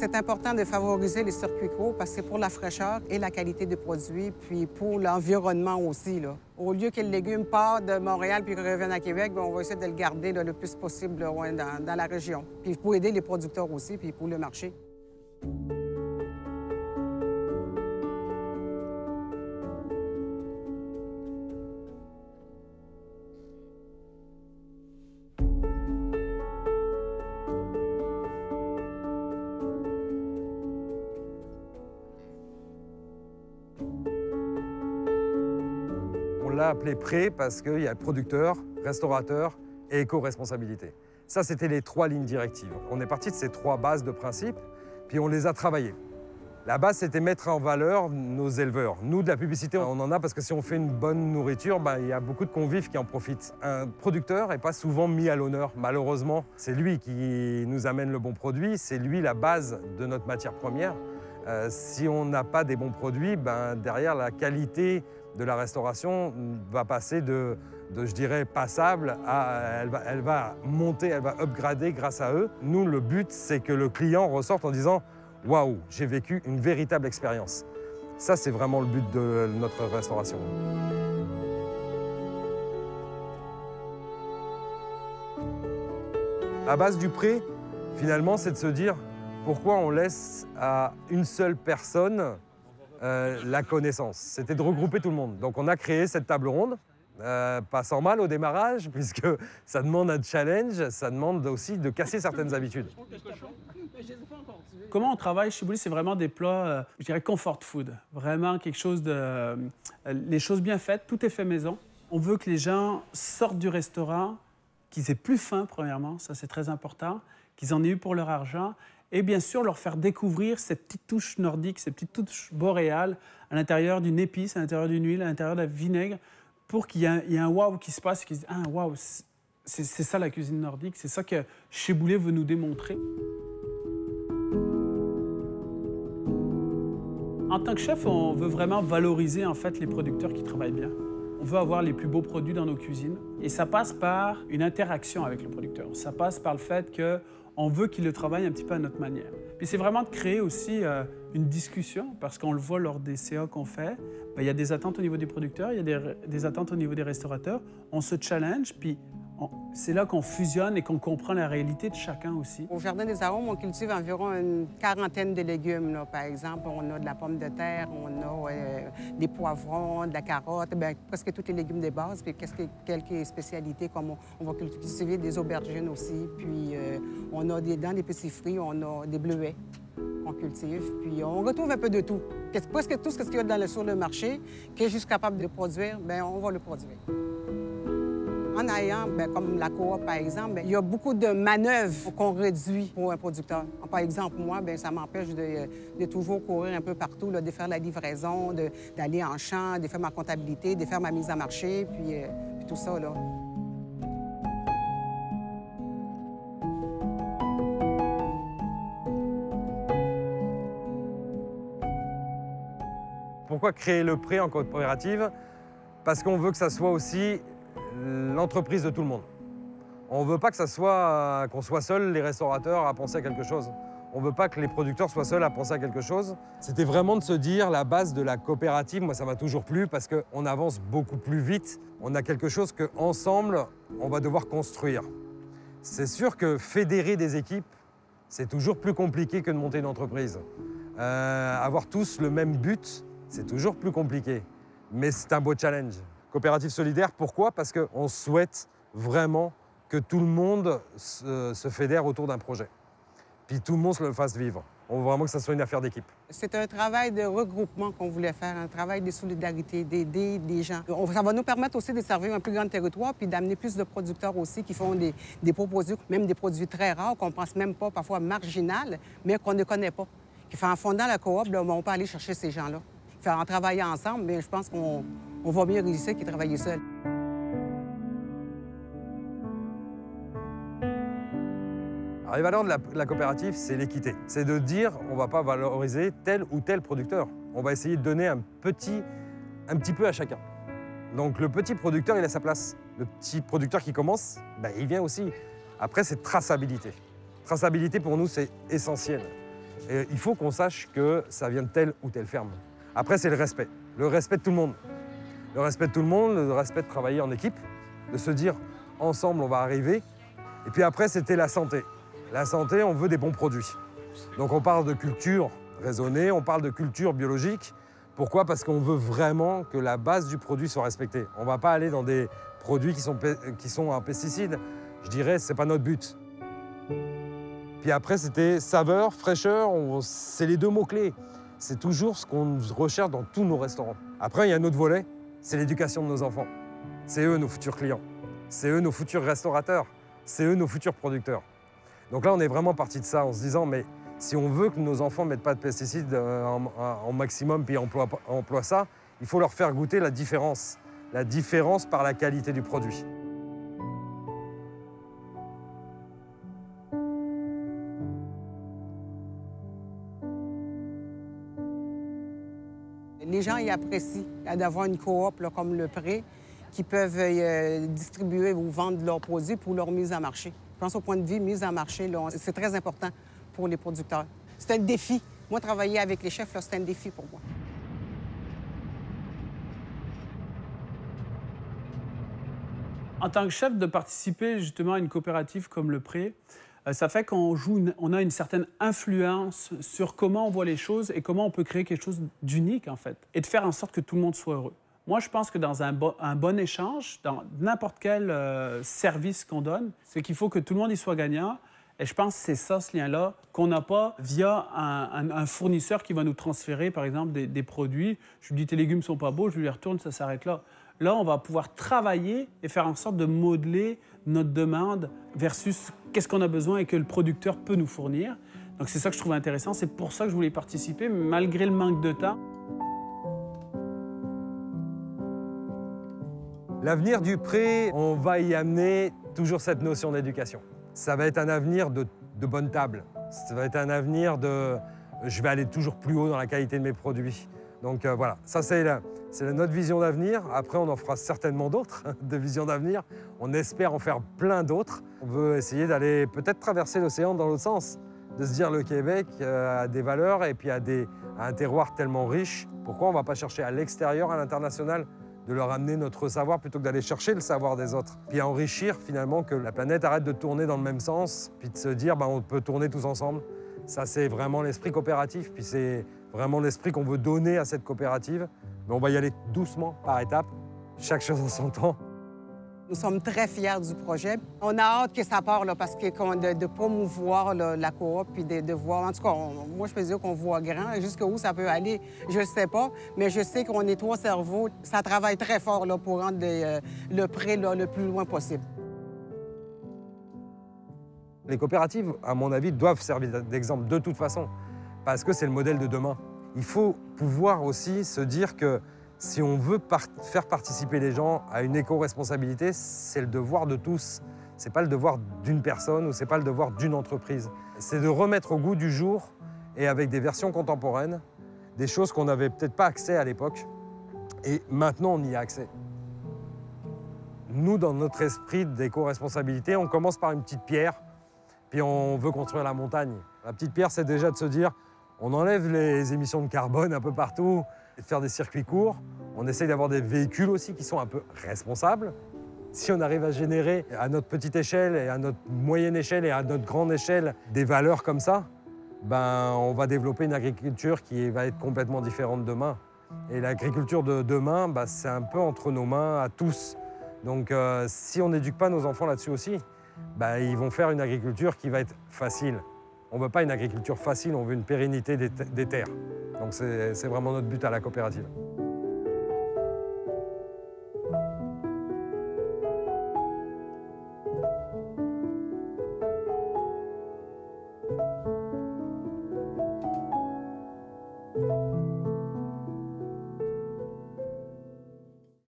C'est important de favoriser les circuits courts parce que c'est pour la fraîcheur et la qualité des produits, puis pour l'environnement aussi, là. Au lieu que le légume parte de Montréal puis qu'il revienne à Québec, bien, on va essayer de le garder là, le plus possible là, ouais, dans la région. Puis pour aider les producteurs aussi, puis pour le marché. On l'a appelé pré parce qu'il y a producteur, restaurateur et éco-responsabilité. Ça, c'était les 3 lignes directives. On est parti de ces 3 bases de principe, puis on les a travaillées. La base, c'était mettre en valeur nos éleveurs. Nous, de la publicité, on en a parce que si on fait une bonne nourriture, ben, il y a beaucoup de convives qui en profitent. Un producteur n'est pas souvent mis à l'honneur, malheureusement. C'est lui qui nous amène le bon produit, c'est lui la base de notre matière première. Si on n'a pas des bons produits, ben, derrière, la qualité de la restauration va passer de je dirais, passable à... Elle va monter, elle va upgrader grâce à eux. Nous, le but, c'est que le client ressorte en disant « Waouh, j'ai vécu une véritable expérience ». Ça, c'est vraiment le but de notre restauration. La base du pré, finalement, c'est de se dire pourquoi on laisse à une seule personne la connaissance. C'était de regrouper tout le monde. Donc on a créé cette table ronde, pas sans mal au démarrage, puisque ça demande un challenge, ça demande aussi de casser certaines habitudes. Comment on travaille chez Bouli, c'est vraiment des plats, je dirais, comfort food. Vraiment quelque chose de... les choses bien faites, tout est fait maison. On veut que les gens sortent du restaurant, qu'ils aient plus faim, premièrement, ça c'est très important, qu'ils en aient eu pour leur argent, et bien sûr leur faire découvrir cette petite touche nordique, cette petite touche boréale à l'intérieur d'une épice, à l'intérieur d'une huile, à l'intérieur d'un vinaigre, pour qu'il y ait un wow qui se passe, qu'ils disent « Ah, wow, c'est ça la cuisine nordique, c'est ça que Chez Boulay veut nous démontrer ». En tant que chef, on veut vraiment valoriser en fait les producteurs qui travaillent bien. On veut avoir les plus beaux produits dans nos cuisines et ça passe par une interaction avec le producteur. Ça passe par le fait qu'on veut qu'il le travaille un petit peu à notre manière. Puis c'est vraiment de créer aussi une discussion parce qu'on le voit lors des CA qu'on fait. Ben, il y a des attentes au niveau des producteurs, il y a des attentes au niveau des restaurateurs. On se challenge, puis c'est là qu'on fusionne et qu'on comprend la réalité de chacun aussi. Au Jardin des Arômes, on cultive environ une quarantaine de légumes. Là. Par exemple, on a de la pomme de terre, on a des poivrons, de la carotte, bien, presque tous les légumes de base, puis quelques spécialités comme on va cultiver des aubergines aussi, puis on a dans des petits fruits, on a des bleuets qu'on cultive, puis on retrouve un peu de tout. Presque tout ce qu'il y a sur le marché, qui est juste capable de produire, bien, on va le produire. En ayant, comme la coop, par exemple, il y a beaucoup de manœuvres qu'on réduit pour un producteur. Par exemple, moi, ça m'empêche de toujours courir un peu partout, là, de faire la livraison, d'aller en champ, de faire ma comptabilité, de faire ma mise en marché, puis tout ça, là. Pourquoi créer le pré en coopérative? Parce qu'on veut que ça soit aussi l'entreprise de tout le monde. On ne veut pas que ça soit qu'on soit seuls, les restaurateurs, à penser à quelque chose. On ne veut pas que les producteurs soient seuls à penser à quelque chose. C'était vraiment de se dire, la base de la coopérative, moi ça m'a toujours plu parce qu'on avance beaucoup plus vite. On a quelque chose qu'ensemble, on va devoir construire. C'est sûr que fédérer des équipes, c'est toujours plus compliqué que de monter une entreprise. Avoir tous le même but, c'est toujours plus compliqué. Mais c'est un beau challenge. Coopérative solidaire, pourquoi? Parce qu'on souhaite vraiment que tout le monde se fédère autour d'un projet. Puis tout le monde se le fasse vivre. On veut vraiment que ça soit une affaire d'équipe. C'est un travail de regroupement qu'on voulait faire, un travail de solidarité, d'aider des gens. Ça va nous permettre aussi de servir un plus grand territoire puis d'amener plus de producteurs aussi qui font des produits, même des produits très rares qu'on ne pense même pas, parfois marginales, mais qu'on ne connaît pas. En fondant la coop, là, on peut aller chercher ces gens-là. En travaillant ensemble, mais je pense qu'on va mieux réussir que travailler seul. Alors, les valeurs de la coopérative, c'est l'équité. C'est de dire on ne va pas valoriser tel ou tel producteur. On va essayer de donner un petit peu à chacun. Donc le petit producteur, il a sa place. Le petit producteur qui commence, il vient aussi. Après, c'est traçabilité. Traçabilité, pour nous, c'est essentiel. Et il faut qu'on sache que ça vient de telle ou telle ferme. Après, c'est le respect de tout le monde. Le respect de tout le monde, le respect de travailler en équipe, de se dire ensemble on va arriver. Et puis après, c'était la santé. La santé, on veut des bons produits. Donc on parle de culture raisonnée, on parle de culture biologique. Pourquoi? Parce qu'on veut vraiment que la base du produit soit respectée. On ne va pas aller dans des produits qui sont en pesticides. Je dirais, ce n'est pas notre but. Puis après, c'était saveur, fraîcheur, c'est les deux mots-clés. C'est toujours ce qu'on recherche dans tous nos restaurants. Après, il y a un autre volet, c'est l'éducation de nos enfants. C'est eux nos futurs clients. C'est eux nos futurs restaurateurs. C'est eux nos futurs producteurs. Donc là, on est vraiment parti de ça en se disant, mais si on veut que nos enfants ne mettent pas de pesticides en maximum puis emploient ça, il faut leur faire goûter la différence par la qualité du produit. Les gens y apprécient d'avoir une coop là, comme le Pré qui peuvent distribuer ou vendre leurs produits pour leur mise en marché. Je pense au point de vue mise en marché, c'est très important pour les producteurs. C'est un défi. Moi, travailler avec les chefs, c'est un défi pour moi. En tant que chef, de participer justement à une coopérative comme le Pré, ça fait qu'on a une certaine influence sur comment on voit les choses et comment on peut créer quelque chose d'unique, en fait, et de faire en sorte que tout le monde soit heureux. Moi, je pense que dans un bon échange, dans n'importe quel service qu'on donne, c'est qu'il faut que tout le monde y soit gagnant. Et je pense que c'est ça, ce lien-là, qu'on n'a pas via un fournisseur qui va nous transférer, par exemple, des produits. Je lui dis, tes légumes ne sont pas beaux, je lui les retourne, ça s'arrête là. Là, on va pouvoir travailler et faire en sorte de modeler notre demande versus qu'est-ce qu'on a besoin et que le producteur peut nous fournir. Donc, c'est ça que je trouve intéressant. C'est pour ça que je voulais participer, malgré le manque de temps. L'avenir du Pré, on va y amener toujours cette notion d'éducation. Ça va être un avenir de bonne table. Ça va être un avenir de je vais aller toujours plus haut dans la qualité de mes produits. Donc voilà, ça c'est notre vision d'avenir. Après, on en fera certainement d'autres de visions d'avenir. On espère en faire plein d'autres. On veut essayer d'aller peut-être traverser l'océan dans l'autre sens, de se dire le Québec a des valeurs et puis a un terroir tellement riche. Pourquoi on ne va pas chercher à l'extérieur, à l'international, de leur amener notre savoir plutôt que d'aller chercher le savoir des autres. Puis à enrichir finalement que la planète arrête de tourner dans le même sens, puis de se dire on peut tourner tous ensemble. Ça, c'est vraiment l'esprit coopératif, puis c'est vraiment l'esprit qu'on veut donner à cette coopérative. Mais on va y aller doucement, par étapes, chaque chose en son temps. Nous sommes très fiers du projet. On a hâte que ça parte, là, parce que de promouvoir là, la coop, puis de voir... En tout cas, moi, je peux dire qu'on voit grand. Jusqu'où ça peut aller, je ne sais pas. Mais je sais qu'on est 3 cerveaux. Ça travaille très fort là, pour rendre le Pré là, le plus loin possible. Les coopératives, à mon avis, doivent servir d'exemple de toute façon, parce que c'est le modèle de demain. Il faut pouvoir aussi se dire que si on veut faire participer les gens à une éco-responsabilité, c'est le devoir de tous. Ce n'est pas le devoir d'une personne ou ce n'est pas le devoir d'une entreprise. C'est de remettre au goût du jour et avec des versions contemporaines, des choses qu'on n'avait peut-être pas accès à l'époque. Et maintenant, on y a accès. Nous, dans notre esprit d'éco-responsabilité, on commence par une petite pierre, puis on veut construire la montagne. La petite pierre, c'est déjà de se dire, on enlève les émissions de carbone un peu partout, et de faire des circuits courts. On essaye d'avoir des véhicules aussi qui sont un peu responsables. Si on arrive à générer à notre petite échelle et à notre moyenne échelle et à notre grande échelle des valeurs comme ça, on va développer une agriculture qui va être complètement différente demain. Et l'agriculture de demain, c'est un peu entre nos mains à tous. Donc si on n'éduque pas nos enfants là-dessus aussi, ils vont faire une agriculture qui va être facile. On ne veut pas une agriculture facile, on veut une pérennité des terres. Donc c'est vraiment notre but à la coopérative.